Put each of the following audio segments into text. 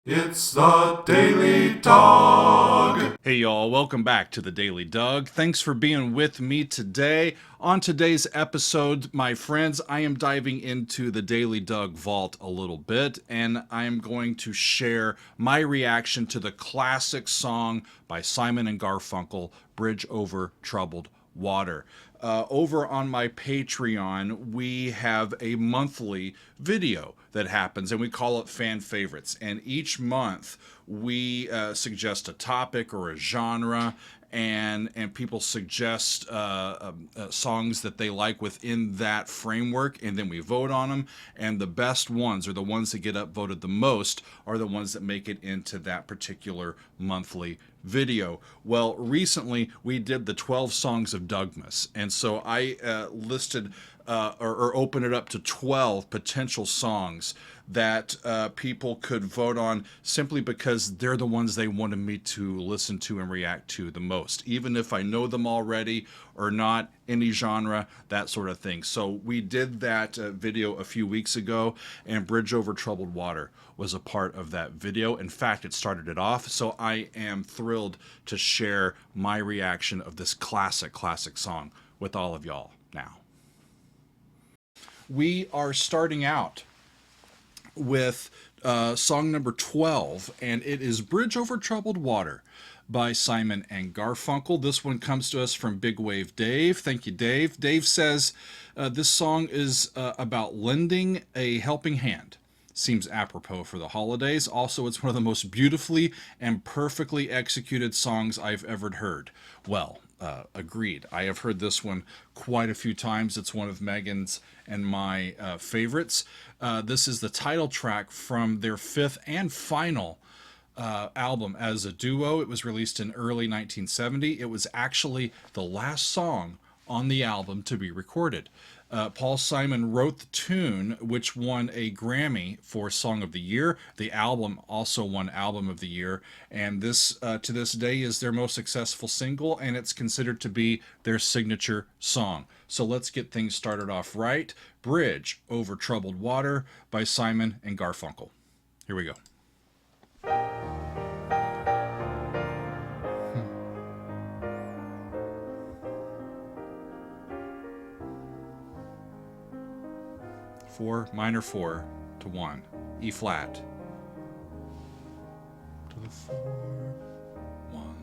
It's the Daily Dog. Hey y'all, welcome back to the Daily Doug. Thanks for being with me today. On today's episode, my friends, I am diving into the Daily Doug vault a little bit, and I am going to share my reaction to the classic song by Simon and Garfunkel, Bridge Over Troubled Water. Over on my Patreon, we have a monthly video that happens, and we call it Fan Favorites. And each month, we suggest a topic or a genre, and people suggest songs that they like within that framework, and then we vote on them. And the best ones, or the ones that get upvoted the most, are the ones that make it into that particular monthly video. Well, recently we did the 12 songs of Dougmas, and so I listed or opened it up to 12 potential songs that people could vote on simply because they're the ones they wanted me to listen to and react to the most, even if I know them already or not, any genre, that sort of thing. So we did that video a few weeks ago, and Bridge Over Troubled Water was a part of that video. In fact, it started it off, so I am thrilled to share my reaction of this classic song with all of y'all now. We are starting out with song number 12, and it is Bridge Over Troubled Water by Simon and Garfunkel. This one comes to us from Big Wave Dave. Thank you, Dave. Dave says this song is about lending a helping hand. Seems apropos for the holidays. Also, it's one of the most beautifully and perfectly executed songs I've ever heard. Well, agreed. I have heard this one quite a few times. It's one of Megan's and my favorites. This is the title track from their fifth and final album as a duo. It was released in early 1970. It was actually the last song on the album to be recorded. Paul Simon wrote the tune, which won a Grammy for Song of the Year. The album also won Album of the Year, and this, to this day, is their most successful single, and it's considered to be their signature song. So let's get things started off right. Bridge Over Troubled Water by Simon and Garfunkel. Here we go. Minor 4 to 1, E flat to the 4, 1.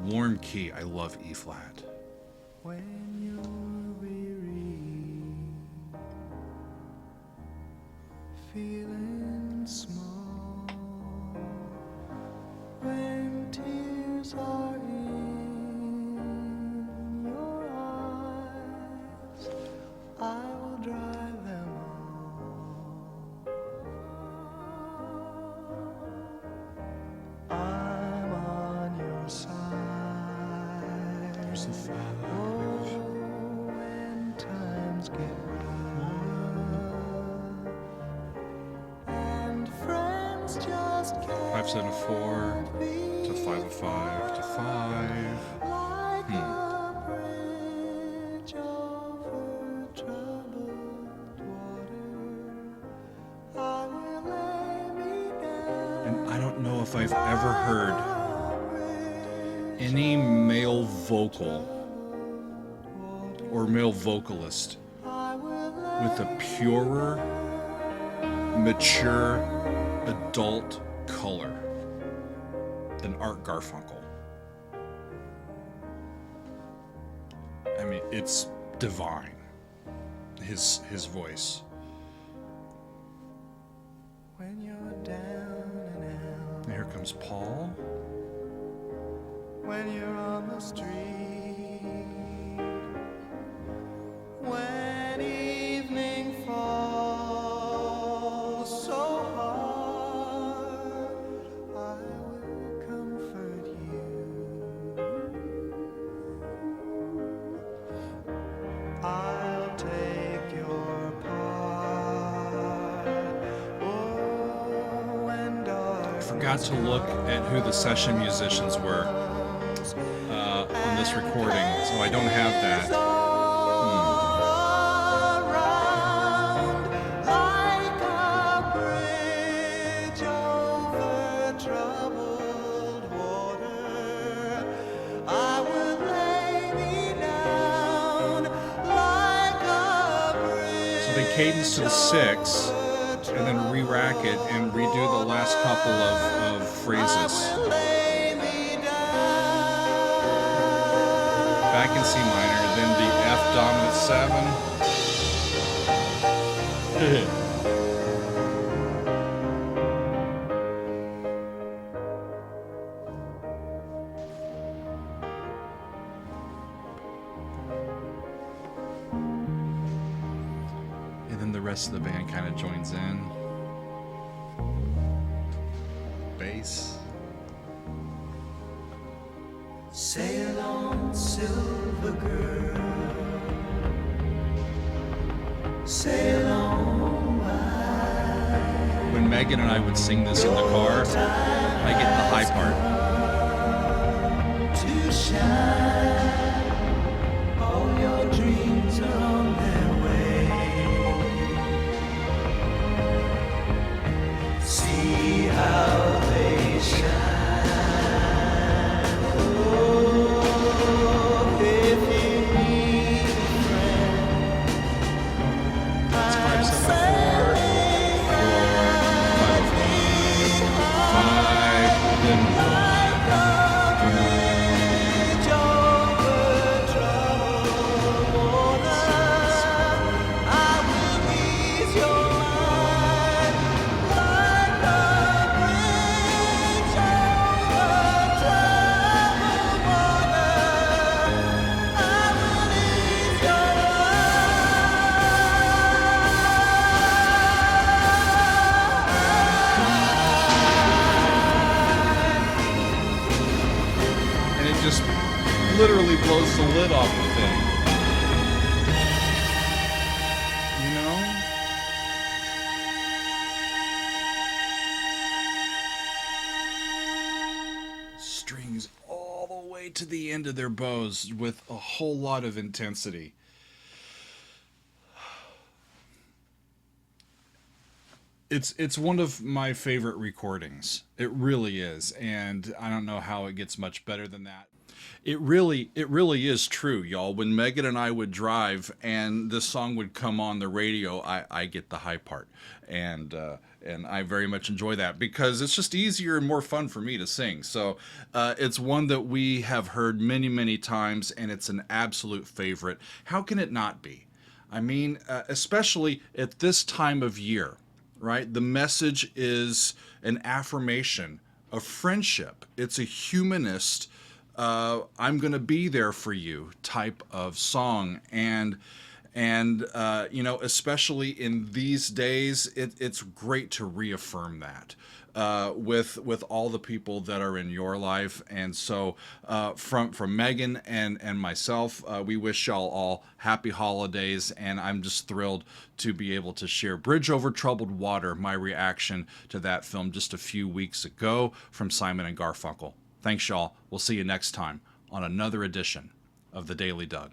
Warm key, I love E flat. When you're weary, feeling small, when tears are in your eyes, I will dry them all. I'm on your side. There's the 5. When times get rough and friends just can't 5 7 4 to 5 of 5 to 5. like a bridge over troubled water. I will lay me down. And I don't know if I've ever heard any male vocal or male vocalist with a purer, mature, adult color than Art Garfunkel. I mean, it's divine, his voice. When you're down and out, And here comes Paul. when you're on the street, when evening falls so hard, I will comfort you. I'll take your part. Oh, when dark Forgot to look at who the session musicians were on this recording, so I don't have that. around like a bridge cadence to the 6, and then re-rack it and redo the last couple of phrases. Back in C minor, then the F dominant 7. And then the rest of the band kind of joins in. Bass. Sail on, silver girl. Sail on by. When Megan and I would sing this in the car, I get the high part. To shine, all your dreams are on their way. See how they shine. Oh, if you need a friend, It's I'm 574, 5, then just literally blows the lid off the thing. You know? Strings all the way to the end of their bows with a whole lot of intensity. It's one of my favorite recordings. It really is, and I don't know how it gets much better than that. It really is true, y'all. When Megan and I would drive and this song would come on the radio, I get the high part, and I very much enjoy that because it's just easier and more fun for me to sing. So it's one that we have heard many times, and it's an absolute favorite. How can it not be? I mean, especially at this time of year. Right? The message is an affirmation of friendship. It's a humanist, I'm going to be there for you type of song. And you know, especially in these days, it's great to reaffirm that with all the people that are in your life. And so from Megan and myself, we wish y'all all happy holidays, and I'm just thrilled to be able to share Bridge Over Troubled Water, my reaction to that film just a few weeks ago from Simon and Garfunkel. Thanks, y'all. We'll see you next time on another edition of The Daily Doug.